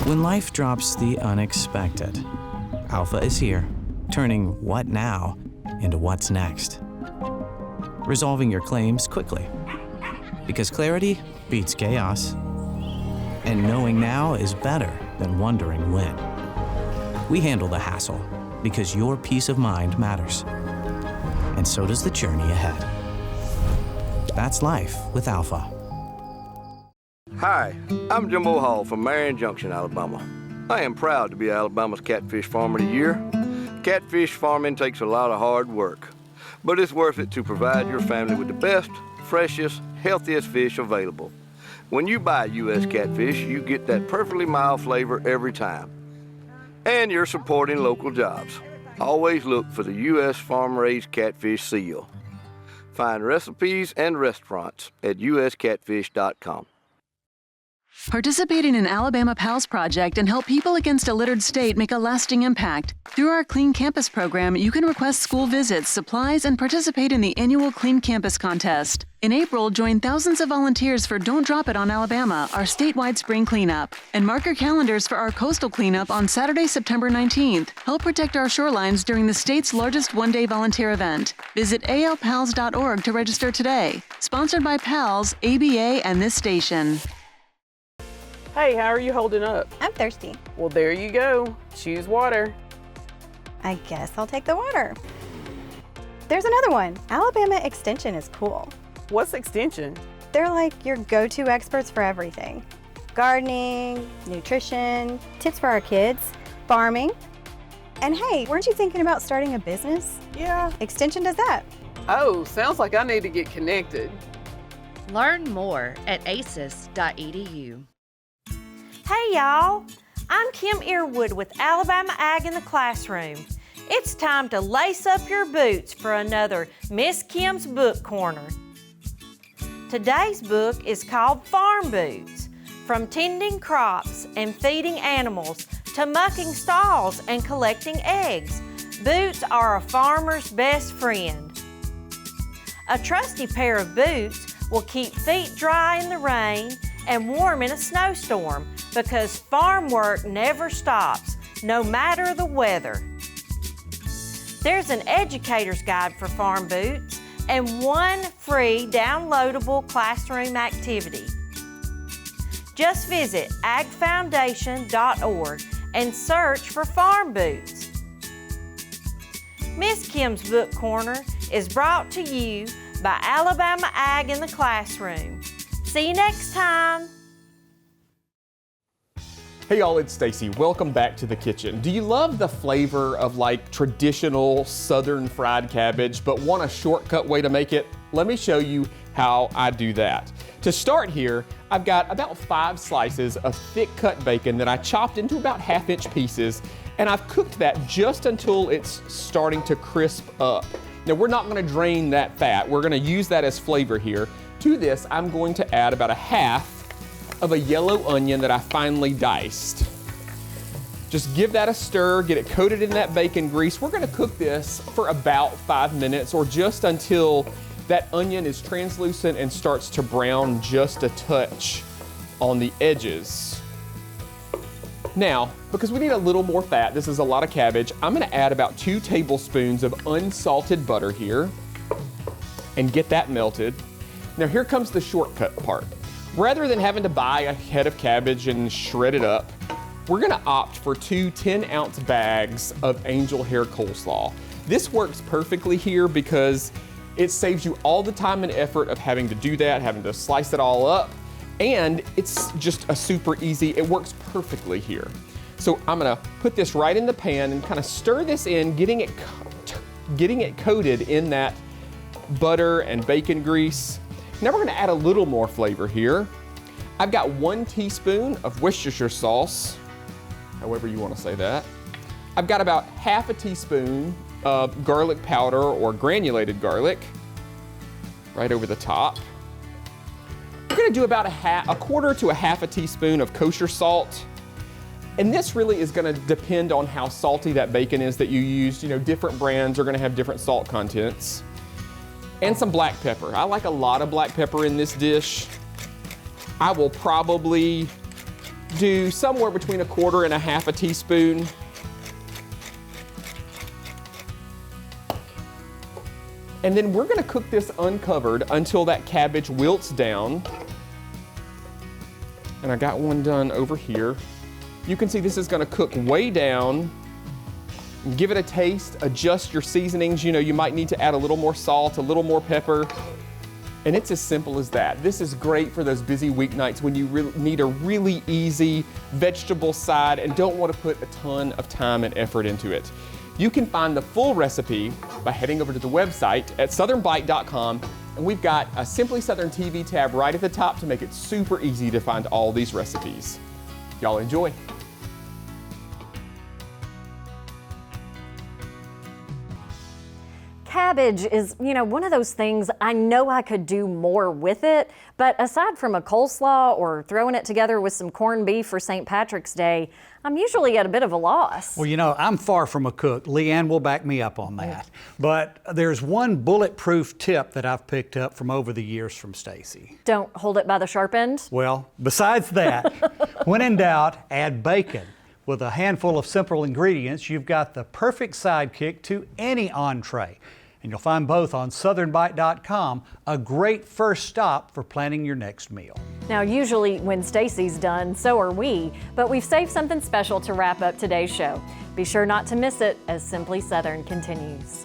When life drops the unexpected, Alpha is here, turning what now into what's next. Resolving your claims quickly, because clarity beats chaos. And knowing now is better than wondering when. We handle the hassle, because your peace of mind matters. And so does the journey ahead. That's life with Alpha. Hi, I'm Jimbo Hall from Marion Junction, Alabama. I am proud to be Alabama's Catfish Farmer of the Year. Catfish farming takes a lot of hard work, but it's worth it to provide your family with the best, freshest, healthiest fish available. When you buy U.S. catfish, you get that perfectly mild flavor every time. And you're supporting local jobs. Always look for the U.S. farm-raised catfish seal. Find recipes and restaurants at uscatfish.com. Participate in an Alabama Pals project and help people against a littered state make a lasting impact. Through our Clean Campus program, you can request school visits, supplies, and participate in the annual Clean Campus contest. In April, join thousands of volunteers for Don't Drop It on Alabama, our statewide spring cleanup. And mark your calendars for our coastal cleanup on Saturday, September 19th. Help protect our shorelines during the state's largest one-day volunteer event. Visit alpals.org to register today. Sponsored by PALS, ABA, and this station. Hey, how are you holding up? I'm thirsty. Well, there you go. Choose water. I guess I'll take the water. There's another one. Alabama Extension is cool. What's Extension? They're like your go-to experts for everything. Gardening, nutrition, tips for our kids, farming. And hey, weren't you thinking about starting a business? Yeah. Extension does that. Oh, sounds like I need to get connected. Learn more at aces.edu. Hey y'all, I'm Kim Earwood with Alabama Ag in the Classroom. It's time to lace up your boots for another Miss Kim's Book Corner. Today's book is called Farm Boots. From tending crops and feeding animals to mucking stalls and collecting eggs, boots are a farmer's best friend. A trusty pair of boots will keep feet dry in the rain and warm in a snowstorm, because farm work never stops, no matter the weather. There's an educator's guide for farm boots and one free downloadable classroom activity. Just visit agfoundation.org and search for Farm Boots. Miss Kim's Book Corner is brought to you by Alabama Ag in the Classroom. See you next time. Hey y'all, it's Stacey. Welcome back to the kitchen. Do you love the flavor of like traditional southern fried cabbage but want a shortcut way to make it? Let me show you how I do that. To start here, I've got about 5 slices of thick cut bacon that I chopped into about 1/2-inch pieces, and I've cooked that just until it's starting to crisp up. Now we're not gonna drain that fat. We're gonna use that as flavor here. To this, I'm going to add about 1/2 of a yellow onion that I finely diced. Just give that a stir, get it coated in that bacon grease. We're gonna cook this for about 5 minutes or just until that onion is translucent and starts to brown just a touch on the edges. Now, because we need a little more fat, this is a lot of cabbage, I'm gonna add about 2 tablespoons of unsalted butter here and get that melted. Now here comes the shortcut part. Rather than having to buy a head of cabbage and shred it up, we're gonna opt for 2 10-ounce bags of angel hair coleslaw. This works perfectly here because it saves you all the time and effort of having to do that, having to slice it all up, and it's just a super easy, it works perfectly here. So I'm gonna put this right in the pan and kind of stir this in, getting it coated in that butter and bacon grease. Now we're gonna add a little more flavor here. I've got 1 teaspoon of Worcestershire sauce, however you wanna say that. I've got about 1/2 teaspoon of garlic powder or granulated garlic right over the top. We're gonna do about a quarter to 1/2 teaspoon of kosher salt. And this really is gonna depend on how salty that bacon is that you used. You know, different brands are gonna have different salt contents. And some black pepper. I like a lot of black pepper in this dish. I will probably do somewhere between 1/4 and 1/2 teaspoon. And then we're gonna cook this uncovered until that cabbage wilts down. And I got one done over here. You can see this is gonna cook way down. Give it a taste, adjust your seasonings. You know, you might need to add a little more salt, a little more pepper. And it's as simple as that. This is great for those busy weeknights when you need a really easy vegetable side and don't want to put a ton of time and effort into it. You can find the full recipe by heading over to the website at southernbite.com, and we've got a Simply Southern TV tab right at the top to make it super easy to find all these recipes. Y'all enjoy. Cabbage is, one of those things I know I could do more with it, but aside from a coleslaw or throwing it together with some corned beef for St. Patrick's Day, I'm usually at a bit of a loss. Well, I'm far from a cook. Leanne will back me up on that. But there's one bulletproof tip that I've picked up from over the years from Stacey. Don't hold it by the sharp end? Well, besides that, when in doubt, add bacon. With a handful of simple ingredients, you've got the perfect sidekick to any entree. And you'll find both on southernbite.com, a great first stop for planning your next meal. Now, usually when Stacey's done, so are we, but we've saved something special to wrap up today's show. Be sure not to miss it as Simply Southern continues.